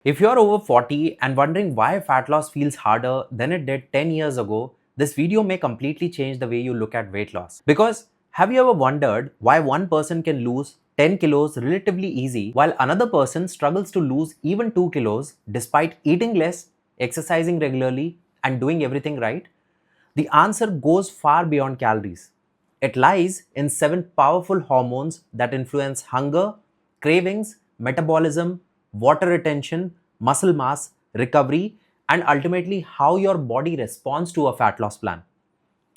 If you're over 40 and wondering why fat loss feels harder than it did 10 years ago, this video may completely change the way you look at weight loss. Because have you ever wondered why one person can lose 10 kilos relatively easy while another person struggles to lose even 2 kilos despite eating less, exercising regularly, and doing everything right? The answer goes far beyond calories. It lies in 7 powerful hormones that influence hunger, cravings, metabolism, water retention, muscle mass, recovery, and ultimately how your body responds to a fat loss plan.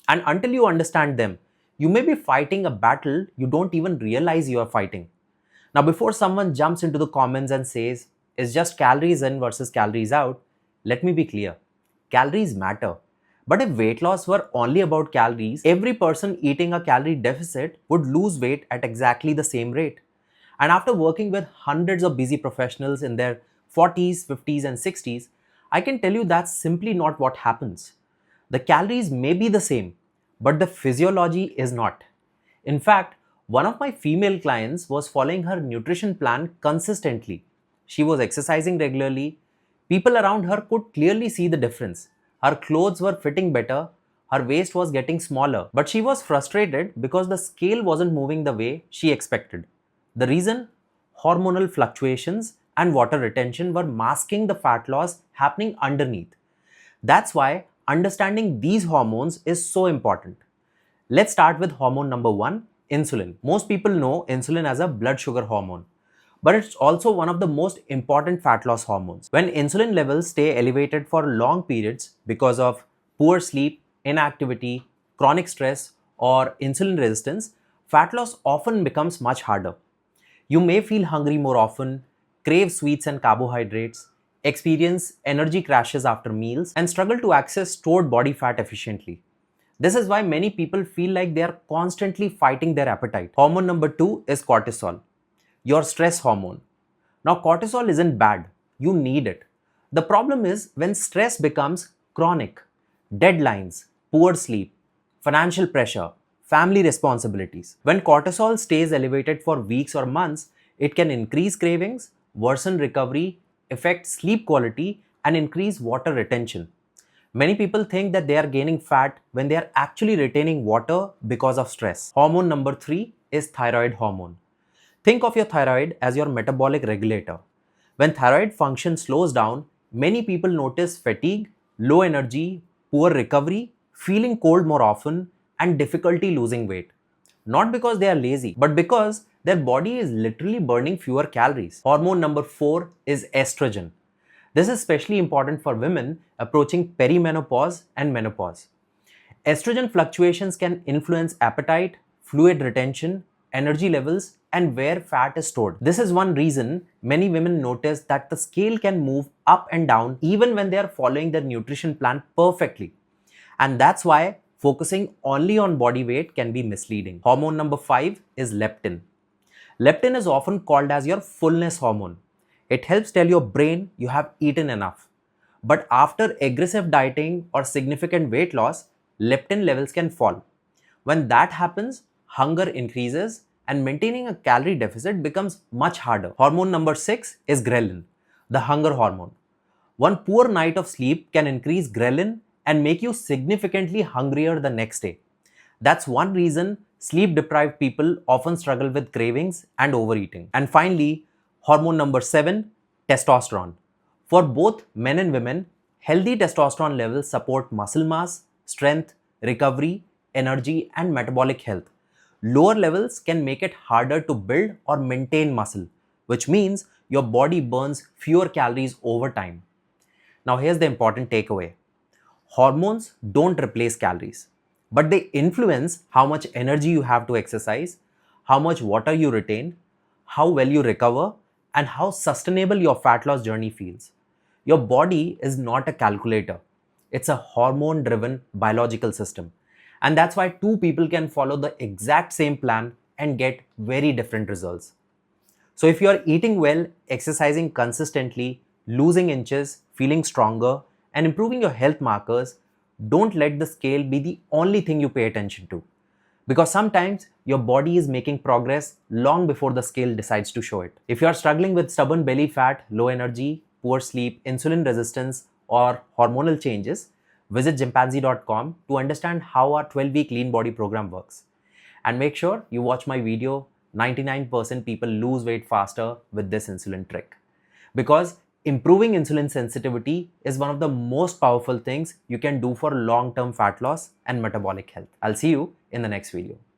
And until you understand them, you may be fighting a battle you don't even realize you are fighting. Now, before someone jumps into the comments and says, it's just calories in versus calories out, let me be clear. Calories matter. But if weight loss were only about calories, every person eating a calorie deficit would lose weight at exactly the same rate. And after working with hundreds of busy professionals in their 40s, 50s, and 60s, I can tell you that's simply not what happens. The calories may be the same, but the physiology is not. In fact, one of my female clients was following her nutrition plan consistently. She was exercising regularly. People around her could clearly see the difference. Her clothes were fitting better, her waist was getting smaller, but she was frustrated because the scale wasn't moving the way she expected. The reason? Hormonal fluctuations and water retention were masking the fat loss happening underneath. That's why understanding these hormones is so important. Let's start with hormone number one, insulin. Most people know insulin as a blood sugar hormone, but it's also one of the most important fat loss hormones. When insulin levels stay elevated for long periods because of poor sleep, inactivity, chronic stress, or insulin resistance, fat loss often becomes much harder. You may feel hungry more often, crave sweets and carbohydrates, experience energy crashes after meals, and struggle to access stored body fat efficiently. This is why many people feel like they are constantly fighting their appetite. Hormone number two is cortisol, your stress hormone. Now, cortisol isn't bad, you need it. The problem is when stress becomes chronic, deadlines, poor sleep, financial pressure, family responsibilities. When cortisol stays elevated for weeks or months, it can increase cravings, worsen recovery, affect sleep quality, and increase water retention. Many people think that they are gaining fat when they are actually retaining water because of stress. Hormone number three is thyroid hormone. Think of your thyroid as your metabolic regulator. When thyroid function slows down, many people notice fatigue, low energy, poor recovery, feeling cold more often, and difficulty losing weight. Not because they are lazy, but because their body is literally burning fewer calories. Hormone number four is estrogen. This is especially important for women approaching perimenopause and menopause. Estrogen fluctuations can influence appetite, fluid retention, energy levels, and where fat is stored. This is one reason many women notice that the scale can move up and down even when they are following their nutrition plan perfectly. And that's why focusing only on body weight can be misleading. Hormone number five is leptin. Leptin is often called as your fullness hormone. It helps tell your brain you have eaten enough. But after aggressive dieting or significant weight loss, leptin levels can fall. When that happens, hunger increases and maintaining a calorie deficit becomes much harder. Hormone number six is ghrelin, the hunger hormone. One poor night of sleep can increase ghrelin and make you significantly hungrier the next day. That's one reason sleep deprived people often struggle with cravings and overeating. And finally, hormone number seven, testosterone. For both men and women, healthy testosterone levels support muscle mass, strength, recovery, energy, and metabolic health. Lower levels can make it harder to build or maintain muscle, which means your body burns fewer calories over time. Now, here's the important takeaway. Hormones don't replace calories, but they influence how much energy you have to exercise, how much water you retain, how well you recover, and how sustainable your fat loss journey feels. Your body is not a calculator, it's a hormone driven biological system. And that's why two people can follow the exact same plan and get very different results. So, if you are eating well, exercising consistently, losing inches, feeling stronger, and improving your health markers, don't let the scale be the only thing you pay attention to. Because sometimes your body is making progress long before the scale decides to show it. If you are struggling with stubborn belly fat, low energy, poor sleep, insulin resistance, or hormonal changes, visit chimpanzee.com to understand how our 12-week lean body program works. And make sure you watch my video 99% people lose weight faster with this insulin trick. Because improving insulin sensitivity is one of the most powerful things you can do for long term fat loss and metabolic health. I'll see you in the next video.